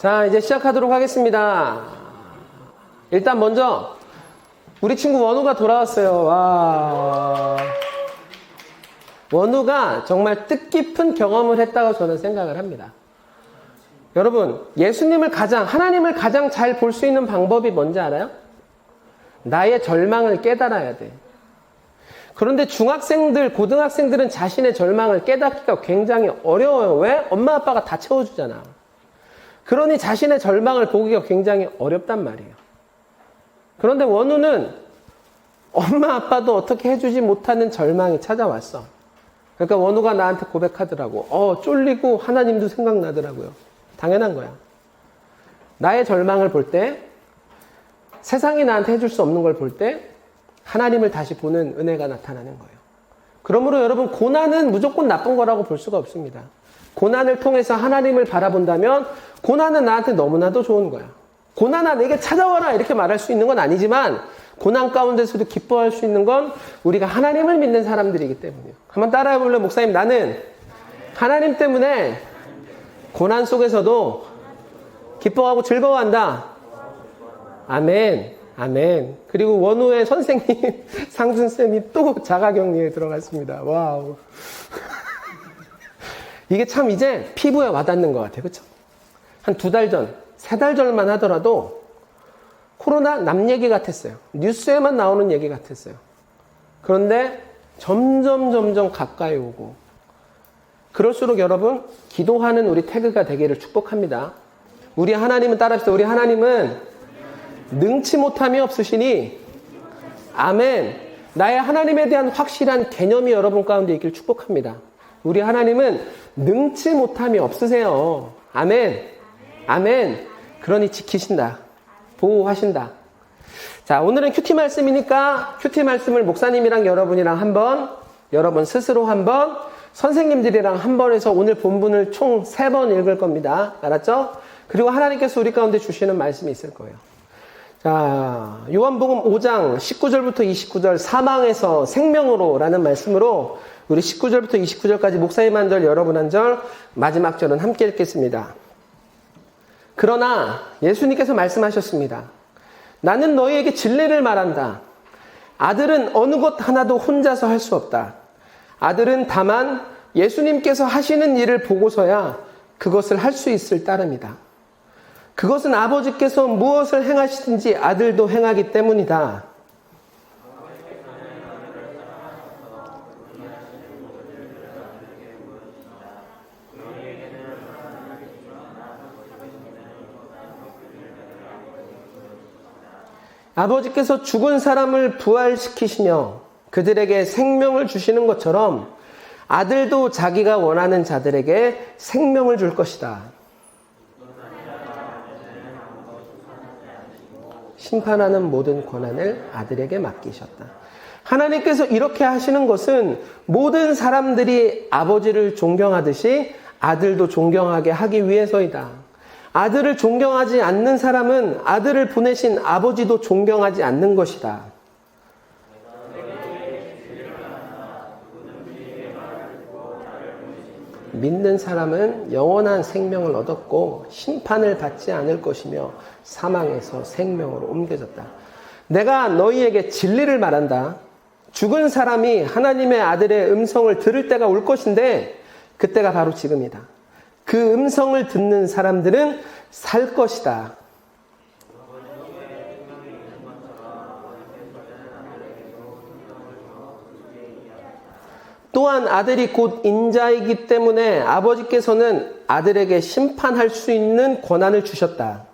자, 이제 시작하도록 하겠습니다. 일단 먼저 우리 친구 원우가 돌아왔어요. 와. 원우가 정말 뜻깊은 경험을 했다고 저는 생각을 합니다. 여러분, 하나님을 가장 잘 볼 수 있는 방법이 뭔지 알아요? 나의 절망을 깨달아야 돼. 그런데 중학생들, 고등학생들은 자신의 절망을 깨닫기가 굉장히 어려워요. 왜? 엄마 아빠가 다 채워주잖아. 그러니 자신의 절망을 보기가 굉장히 어렵단 말이에요. 그런데 원우는 엄마 아빠도 어떻게 해주지 못하는 절망이 찾아왔어. 그러니까 원우가 나한테 고백하더라고. 쫄리고 하나님도 생각나더라고요. 당연한 거야. 나의 절망을 볼 때, 세상이 나한테 해줄 수 없는 걸 볼 때 하나님을 다시 보는 은혜가 나타나는 거예요. 그러므로 여러분, 고난은 무조건 나쁜 거라고 볼 수가 없습니다. 고난을 통해서 하나님을 바라본다면 고난은 나한테 너무나도 좋은 거야. 고난아 내게 찾아와라 이렇게 말할 수 있는 건 아니지만 고난 가운데서도 기뻐할 수 있는 건 우리가 하나님을 믿는 사람들이기 때문이에요. 한번 따라해 볼래요? 목사님, 나는 하나님 때문에 고난 속에서도 기뻐하고 즐거워한다. 아멘. 아멘. 그리고 원우의 선생님 상준쌤이 또 자가격리에 들어갔습니다. 와우. 이게 참 이제 피부에 와닿는 것 같아요. 그렇죠? 한 2달 전, 3달 전만 하더라도 코로나 남 얘기 같았어요. 뉴스에만 나오는 얘기 같았어요. 그런데 점점 가까이 오고, 그럴수록 여러분, 기도하는 우리 태그가 되기를 축복합니다. 우리 하나님은 따라합시다. 우리 하나님은 능치 못함이 없으시니, 아멘. 나의 하나님에 대한 확실한 개념이 여러분 가운데 있기를 축복합니다. 우리 하나님은 능치 못함이 없으세요. 아멘. 아멘. 그러니 지키신다. 보호하신다. 자, 오늘은 큐티 말씀이니까 큐티 말씀을 목사님이랑 여러분이랑 한번, 여러분 스스로 한번, 선생님들이랑 한 번 해서 오늘 본문을 총 3번 읽을 겁니다. 알았죠? 그리고 하나님께서 우리 가운데 주시는 말씀이 있을 거예요. 자, 요한복음 5장 19절부터 29절, 사망에서 생명으로 라는 말씀으로 우리 19절부터 29절까지 목사님 한 절, 여러분 한 절, 마지막 절은 함께 읽겠습니다. 그러나 예수님께서 말씀하셨습니다. 나는 너희에게 진리를 말한다. 아들은 어느 것 하나도 혼자서 할 수 없다. 아들은 다만 예수님께서 하시는 일을 보고서야 그것을 할 수 있을 따름이다. 그것은 아버지께서 무엇을 행하시든지 아들도 행하기 때문이다. 아버지께서 죽은 사람을 부활시키시며 그들에게 생명을 주시는 것처럼 아들도 자기가 원하는 자들에게 생명을 줄 것이다. 심판하는 모든 권한을 아들에게 맡기셨다. 하나님께서 이렇게 하시는 것은 모든 사람들이 아버지를 존경하듯이 아들도 존경하게 하기 위해서이다. 아들을 존경하지 않는 사람은 아들을 보내신 아버지도 존경하지 않는 것이다. 믿는 사람은 영원한 생명을 얻었고 심판을 받지 않을 것이며 사망에서 생명으로 옮겨졌다. 내가 너희에게 진리를 말한다. 죽은 사람이 하나님의 아들의 음성을 들을 때가 올 것인데 그때가 바로 지금이다. 그 음성을 듣는 사람들은 살 것이다. 또한 아들이 곧 인자이기 때문에 아버지께서는 아들에게 심판할 수 있는 권한을 주셨다.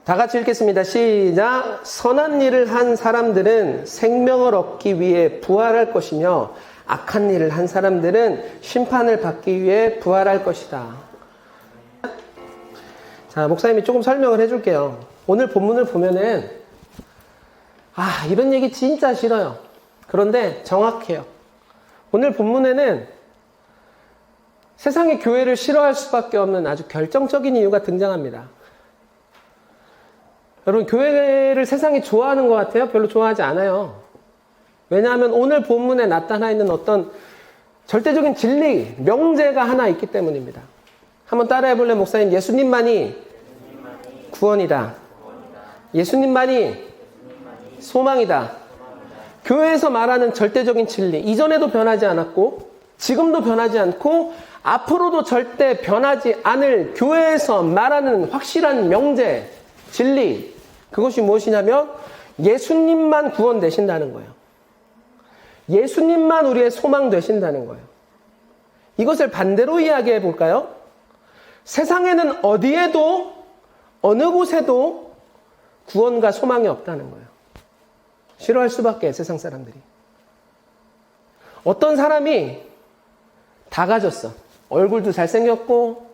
다 같이 읽겠습니다. 시작. 선한 일을 한 사람들은 생명을 얻기 위해 부활할 것이며 악한 일을 한 사람들은 심판을 받기 위해 부활할 것이다. 자, 목사님이 조금 설명을 해줄게요. 오늘 본문을 보면은 이런 얘기 진짜 싫어요. 그런데 정확해요. 오늘 본문에는 세상의 교회를 싫어할 수밖에 없는 아주 결정적인 이유가 등장합니다. 여러분, 교회를 세상이 좋아하는 것 같아요? 별로 좋아하지 않아요. 왜냐하면 오늘 본문에 나타나 있는 어떤 절대적인 진리, 명제가 하나 있기 때문입니다. 한번 따라해 볼래 목사님? 예수님만이 구원이다. 예수님만이 소망이다. 교회에서 말하는 절대적인 진리, 이전에도 변하지 않았고 지금도 변하지 않고 앞으로도 절대 변하지 않을 교회에서 말하는 확실한 명제, 진리, 그것이 무엇이냐면 예수님만 구원 되신다는 거예요. 예수님만 우리의 소망 되신다는 거예요. 이것을 반대로 이야기해 볼까요? 세상에는 어디에도 어느 곳에도 구원과 소망이 없다는 거예요. 싫어할 수밖에 세상 사람들이. 어떤 사람이 다 가졌어. 얼굴도 잘생겼고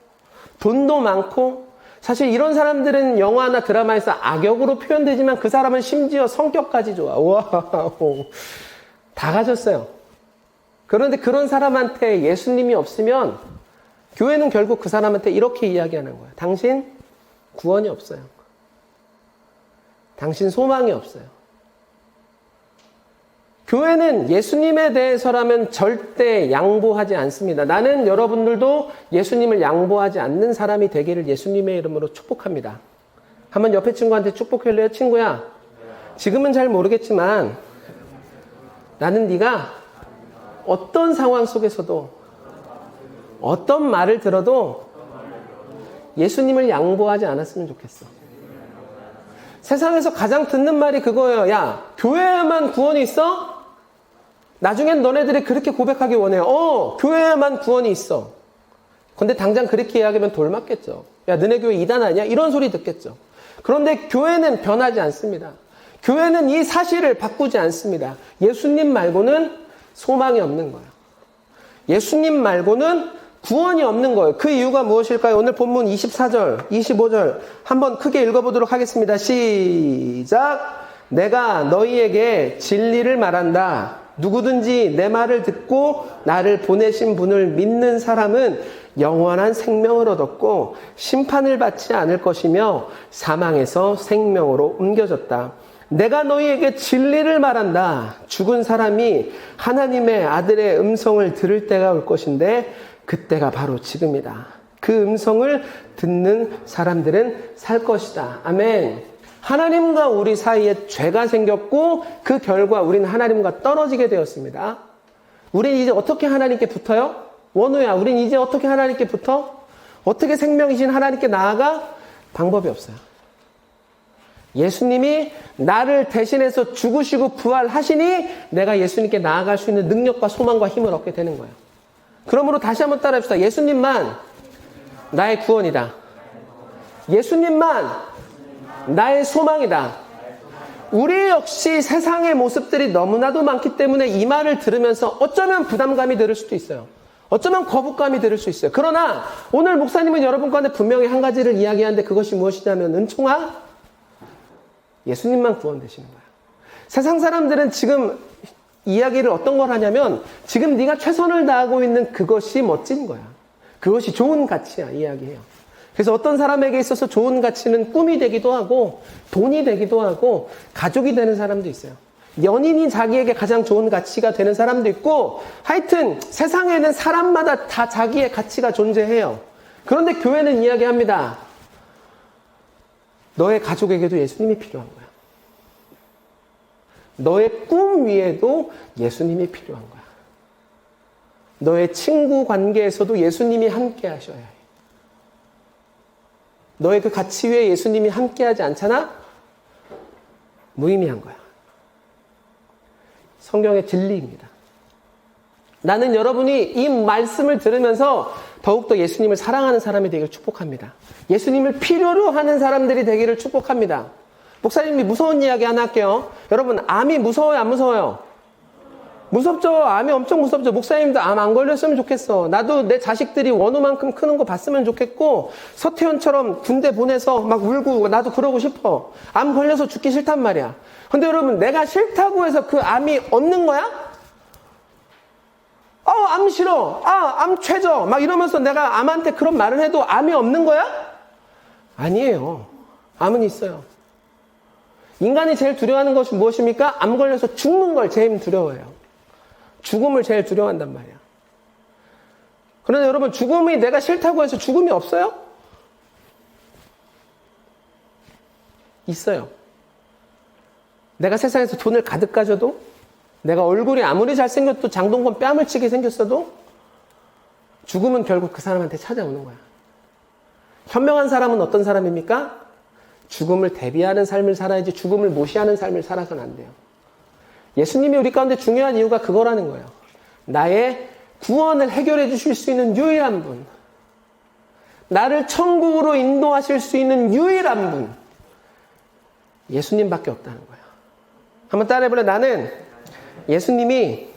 돈도 많고, 사실 이런 사람들은 영화나 드라마에서 악역으로 표현되지만 그 사람은 심지어 성격까지 좋아. 와우. 다 가졌어요. 그런데 그런 사람한테 예수님이 없으면 교회는 결국 그 사람한테 이렇게 이야기하는 거예요. 당신 구원이 없어요. 당신 소망이 없어요. 교회는 예수님에 대해서라면 절대 양보하지 않습니다. 나는 여러분들도 예수님을 양보하지 않는 사람이 되기를 예수님의 이름으로 축복합니다. 한번 옆에 친구한테 축복할래요? 친구야, 지금은 잘 모르겠지만 나는 네가 어떤 상황 속에서도 어떤 말을 들어도 예수님을 양보하지 않았으면 좋겠어. 세상에서 가장 듣는 말이 그거예요. 야, 교회에만 구원이 있어? 나중엔 너네들이 그렇게 고백하기 원해요. 교회에만 구원이 있어. 근데 당장 그렇게 이야기하면 돌 맞겠죠. 야, 너네 교회 이단 아니야? 이런 소리 듣겠죠. 그런데 교회는 변하지 않습니다. 교회는 이 사실을 바꾸지 않습니다. 예수님 말고는 소망이 없는 거예요. 예수님 말고는 구원이 없는 거예요. 그 이유가 무엇일까요? 오늘 본문 24절, 25절 한번 크게 읽어보도록 하겠습니다. 시작! 내가 너희에게 진리를 말한다. 누구든지 내 말을 듣고 나를 보내신 분을 믿는 사람은 영원한 생명을 얻었고 심판을 받지 않을 것이며 사망에서 생명으로 옮겨졌다. 내가 너희에게 진리를 말한다. 죽은 사람이 하나님의 아들의 음성을 들을 때가 올 것인데 그때가 바로 지금이다. 그 음성을 듣는 사람들은 살 것이다. 아멘. 하나님과 우리 사이에 죄가 생겼고 그 결과 우리는 하나님과 떨어지게 되었습니다. 우린 이제 어떻게 하나님께 붙어요? 원우야, 우린 이제 어떻게 하나님께 붙어? 어떻게 생명이신 하나님께 나아가? 방법이 없어요. 예수님이 나를 대신해서 죽으시고 부활하시니 내가 예수님께 나아갈 수 있는 능력과 소망과 힘을 얻게 되는 거예요. 그러므로 다시 한번 따라합시다. 예수님만 나의 구원이다. 예수님만 나의 소망이다. 우리 역시 세상의 모습들이 너무나도 많기 때문에 이 말을 들으면서 어쩌면 부담감이 들을 수도 있어요. 어쩌면 거부감이 들을 수 있어요. 그러나 오늘 목사님은 여러분 가운데 분명히 한 가지를 이야기하는데 그것이 무엇이냐면, 은총아, 예수님만 구원되시는 거야. 세상 사람들은 지금 이야기를 어떤 걸 하냐면 지금 네가 최선을 다하고 있는 그것이 멋진 거야. 그것이 좋은 가치야 이야기해요. 그래서 어떤 사람에게 있어서 좋은 가치는 꿈이 되기도 하고 돈이 되기도 하고 가족이 되는 사람도 있어요. 연인이 자기에게 가장 좋은 가치가 되는 사람도 있고, 하여튼 세상에는 사람마다 다 자기의 가치가 존재해요. 그런데 교회는 이야기합니다. 너의 가족에게도 예수님이 필요한 거야. 너의 꿈 위에도 예수님이 필요한 거야. 너의 친구 관계에서도 예수님이 함께 하셔야 해. 너의 그 가치 위에 예수님이 함께하지 않잖아? 무의미한 거야. 성경의 진리입니다. 나는 여러분이 이 말씀을 들으면서 더욱더 예수님을 사랑하는 사람이 되기를 축복합니다. 예수님을 필요로 하는 사람들이 되기를 축복합니다. 목사님이 무서운 이야기 하나 할게요. 여러분, 암이 무서워요, 안 무서워요? 무섭죠? 암이 엄청 무섭죠? 목사님도 암 안 걸렸으면 좋겠어. 나도 내 자식들이 원우만큼 크는 거 봤으면 좋겠고, 서태현처럼 군대 보내서 막 울고 나도 그러고 싶어. 암 걸려서 죽기 싫단 말이야. 근데 여러분, 내가 싫다고 해서 그 암이 없는 거야? 암 싫어. 암 최저. 막 이러면서 내가 암한테 그런 말을 해도 암이 없는 거야? 아니에요. 암은 있어요. 인간이 제일 두려워하는 것이 무엇입니까? 암 걸려서 죽는 걸 제일 두려워해요. 죽음을 제일 두려워한단 말이야. 그런데 여러분, 죽음이 내가 싫다고 해서 죽음이 없어요? 있어요. 내가 세상에서 돈을 가득 가져도, 내가 얼굴이 아무리 잘생겼도 장동건 뺨을 치게 생겼어도 죽음은 결국 그 사람한테 찾아오는 거야. 현명한 사람은 어떤 사람입니까? 죽음을 대비하는 삶을 살아야지 죽음을 무시하는 삶을 살아서는 안 돼요. 예수님이 우리 가운데 중요한 이유가 그거라는 거예요. 나의 구원을 해결해 주실 수 있는 유일한 분, 나를 천국으로 인도하실 수 있는 유일한 분, 예수님밖에 없다는 거예요. 한번 따라해볼래? 나는 예수님이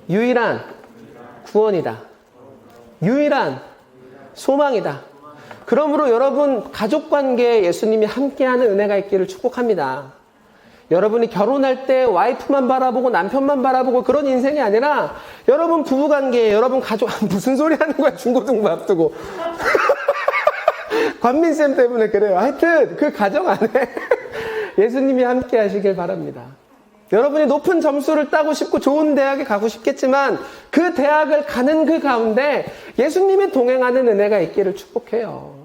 유일한 구원이다. 유일한 소망이다. 그러므로 여러분, 가족관계에 예수님이 함께하는 은혜가 있기를 축복합니다. 여러분이 결혼할 때 와이프만 바라보고 남편만 바라보고 그런 인생이 아니라 여러분 부부관계에, 여러분 가족, 무슨 소리 하는 거야, 중고등부 앞두고. 관민쌤 때문에 그래요. 하여튼 그 가정 안에 예수님이 함께 하시길 바랍니다. 여러분이 높은 점수를 따고 싶고 좋은 대학에 가고 싶겠지만 그 대학을 가는 그 가운데 예수님이 동행하는 은혜가 있기를 축복해요.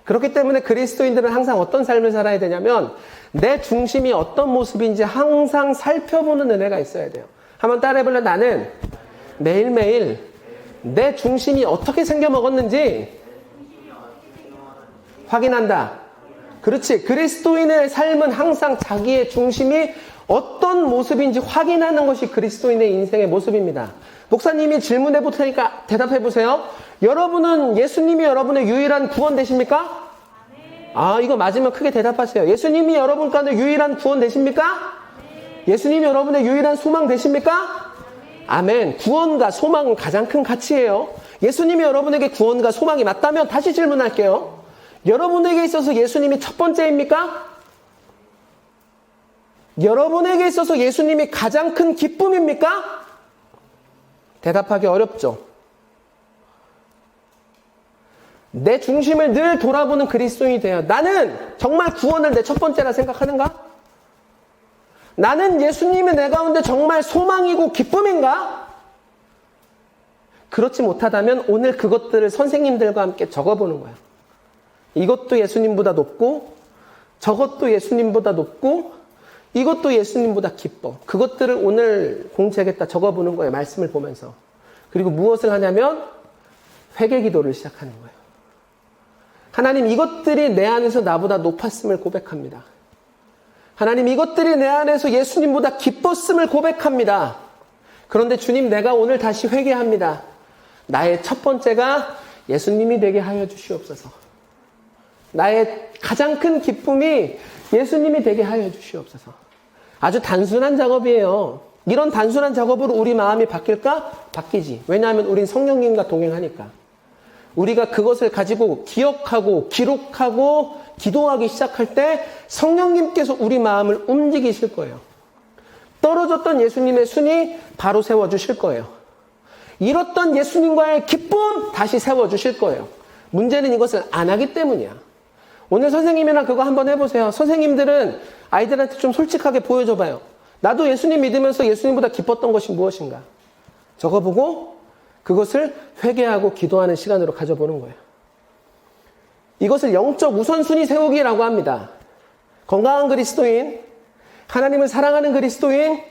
그렇기 때문에 그리스도인들은 항상 어떤 삶을 살아야 되냐면 내 중심이 어떤 모습인지 항상 살펴보는 은혜가 있어야 돼요. 한번 따라해볼래? 나는 매일매일 내 중심이 어떻게 생겨 먹었는지 확인한다. 그렇지. 그리스도인의 삶은 항상 자기의 중심이 어떤 모습인지 확인하는 것이 그리스도인의 인생의 모습입니다. 목사님이 질문해 볼 테니까 대답해 보세요. 여러분은 예수님이 여러분의 유일한 구원 되십니까? 아, 이거 맞으면 크게 대답하세요. 예수님이 여러분 가운데 유일한 구원 되십니까? 예수님이 여러분의 유일한 소망 되십니까? 아멘. 구원과 소망은 가장 큰 가치예요. 예수님이 여러분에게 구원과 소망이 맞다면 다시 질문할게요. 여러분에게 있어서 예수님이 첫 번째입니까? 여러분에게 있어서 예수님이 가장 큰 기쁨입니까? 대답하기 어렵죠. 내 중심을 늘 돌아보는 그리스도인이 돼요. 나는 정말 구원을 내 첫 번째라 생각하는가? 나는 예수님이 내 가운데 정말 소망이고 기쁨인가? 그렇지 못하다면 오늘 그것들을 선생님들과 함께 적어보는 거야. 이것도 예수님보다 높고 저것도 예수님보다 높고 이것도 예수님보다 기뻐. 그것들을 오늘 공책에다 적어보는 거예요. 말씀을 보면서. 그리고 무엇을 하냐면 회개 기도를 시작하는 거예요. 하나님, 이것들이 내 안에서 나보다 높았음을 고백합니다. 하나님, 이것들이 내 안에서 예수님보다 기뻤음을 고백합니다. 그런데 주님, 내가 오늘 다시 회개합니다. 나의 첫 번째가 예수님이 되게 하여 주시옵소서. 나의 가장 큰 기쁨이 예수님이 되게 하여 주시옵소서. 아주 단순한 작업이에요. 이런 단순한 작업으로 우리 마음이 바뀔까? 바뀌지. 왜냐하면 우린 성령님과 동행하니까. 우리가 그것을 가지고 기억하고 기록하고 기도하기 시작할 때 성령님께서 우리 마음을 움직이실 거예요. 떨어졌던 예수님의 순위 바로 세워주실 거예요. 잃었던 예수님과의 기쁨 다시 세워주실 거예요. 문제는 이것을 안 하기 때문이야. 오늘 선생님이랑 그거 한번 해보세요. 선생님들은 아이들한테 좀 솔직하게 보여줘봐요. 나도 예수님 믿으면서 예수님보다 기뻤던 것이 무엇인가? 적어보고 그것을 회개하고 기도하는 시간으로 가져보는 거예요. 이것을 영적 우선순위 세우기라고 합니다. 건강한 그리스도인, 하나님을 사랑하는 그리스도인,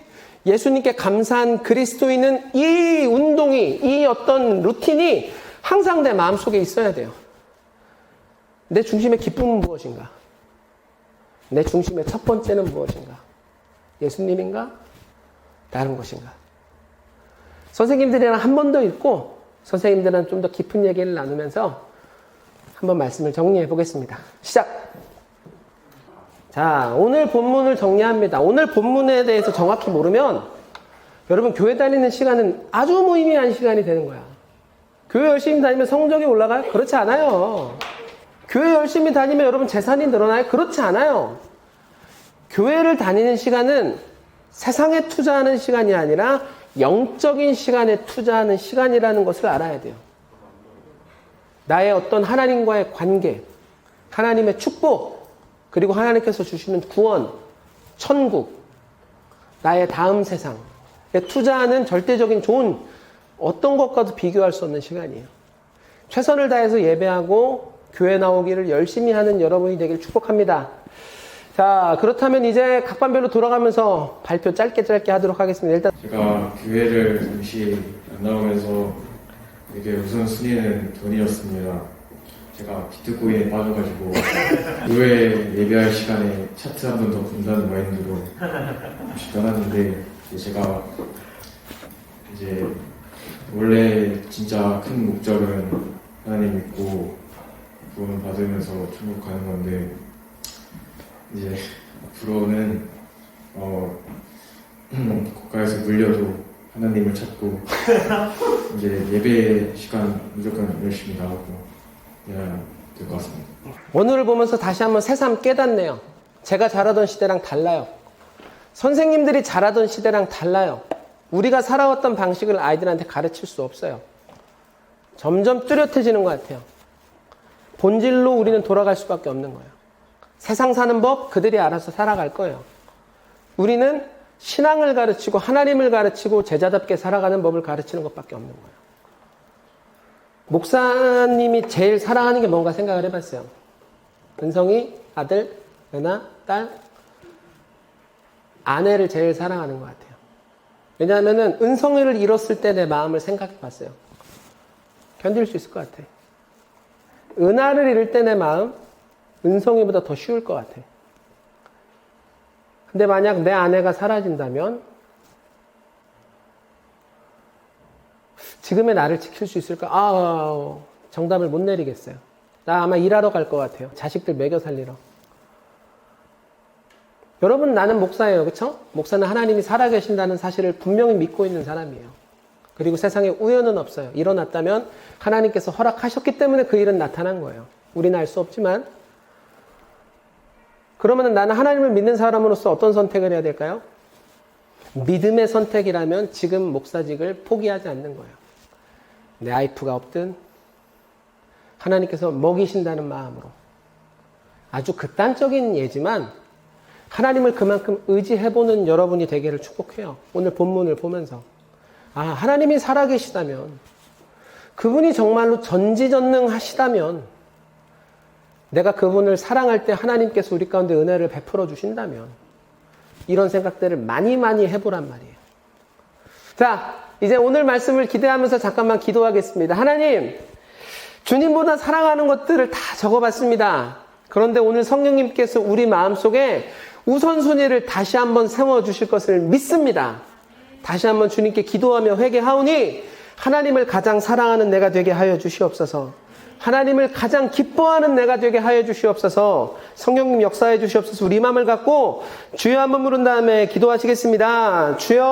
예수님께 감사한 그리스도인은 이 운동이, 이 어떤 루틴이 항상 내 마음속에 있어야 돼요. 내 중심의 기쁨은 무엇인가? 내 중심의 첫 번째는 무엇인가? 예수님인가? 다른 것인가? 선생님들이랑 한 번 더 읽고 선생님들은 좀 더 깊은 얘기를 나누면서 한번 말씀을 정리해 보겠습니다. 시작! 자, 오늘 본문을 정리합니다. 오늘 본문에 대해서 정확히 모르면 여러분 교회 다니는 시간은 아주 무의미한 시간이 되는 거야. 교회 열심히 다니면 성적이 올라가요? 그렇지 않아요. 교회 열심히 다니면 여러분 재산이 늘어나요? 그렇지 않아요. 교회를 다니는 시간은 세상에 투자하는 시간이 아니라 영적인 시간에 투자하는 시간이라는 것을 알아야 돼요. 나의 어떤 하나님과의 관계, 하나님의 축복, 그리고 하나님께서 주시는 구원, 천국, 나의 다음 세상, 투자하는 절대적인 좋은 어떤 것과도 비교할 수 없는 시간이에요. 최선을 다해서 예배하고 교회 나오기를 열심히 하는 여러분이 되길 축복합니다. 자, 그렇다면 이제 각 반별로 돌아가면서 발표 짧게 하도록 하겠습니다. 일단 제가 교회를 잠시 안 나오면서 되게 우선순위는 돈이었습니다. 제가 비트코인에 빠져가지고 교회 예배할 시간에 차트 한 번 더 본다는 마인드로 잠시 떠났는데, 제가 이제 원래 진짜 큰 목적은 하나님 믿고 구원 받으면서 천국 가는 건데, 이제 앞으로는 국가에서 물려도 하나님을 찾고 이제 예배 시간 무조건 열심히 나오고 해야 될 것 같습니다. 오늘을 보면서 다시 한번 새삼 깨닫네요. 제가 자라던 시대랑 달라요. 선생님들이 자라던 시대랑 달라요. 우리가 살아왔던 방식을 아이들한테 가르칠 수 없어요. 점점 뚜렷해지는 것 같아요. 본질로 우리는 돌아갈 수밖에 없는 거예요. 세상 사는 법 그들이 알아서 살아갈 거예요. 우리는 신앙을 가르치고 하나님을 가르치고 제자답게 살아가는 법을 가르치는 것밖에 없는 거예요. 목사님이 제일 사랑하는 게 뭔가 생각을 해봤어요. 은성이, 아들, 은하, 딸, 아내를 제일 사랑하는 것 같아요. 왜냐하면 은성이를 잃었을 때 내 마음을 생각해 봤어요. 견딜 수 있을 것 같아. 은하를 잃을 때 내 마음, 은성이보다 더 쉬울 것 같아. 근데 만약 내 아내가 사라진다면 지금의 나를 지킬 수 있을까? 정답을 못 내리겠어요. 나 아마 일하러 갈 것 같아요. 자식들 먹여 살리러. 여러분, 나는 목사예요. 그렇죠? 목사는 하나님이 살아계신다는 사실을 분명히 믿고 있는 사람이에요. 그리고 세상에 우연은 없어요. 일어났다면 하나님께서 허락하셨기 때문에 그 일은 나타난 거예요. 우리는 알 수 없지만. 그러면 나는 하나님을 믿는 사람으로서 어떤 선택을 해야 될까요? 믿음의 선택이라면 지금 목사직을 포기하지 않는 거예요. 내 와이프가 없든 하나님께서 먹이신다는 마음으로. 아주 극단적인 예지만 하나님을 그만큼 의지해보는 여러분이 되기를 축복해요. 오늘 본문을 보면서. 하나님이 살아계시다면, 그분이 정말로 전지전능하시다면, 내가 그분을 사랑할 때 하나님께서 우리 가운데 은혜를 베풀어 주신다면, 이런 생각들을 많이 해보란 말이에요. 자, 이제 오늘 말씀을 기대하면서 잠깐만 기도하겠습니다. 하나님, 주님보다 사랑하는 것들을 다 적어봤습니다. 그런데 오늘 성령님께서 우리 마음속에 우선순위를 다시 한번 세워주실 것을 믿습니다. 다시 한번 주님께 기도하며 회개하오니 하나님을 가장 사랑하는 내가 되게 하여 주시옵소서. 하나님을 가장 기뻐하는 내가 되게 하여 주시옵소서. 성령님 역사해 주시옵소서. 우리 마음을 갖고 주여 한번 부른 다음에 기도하시겠습니다. 주여.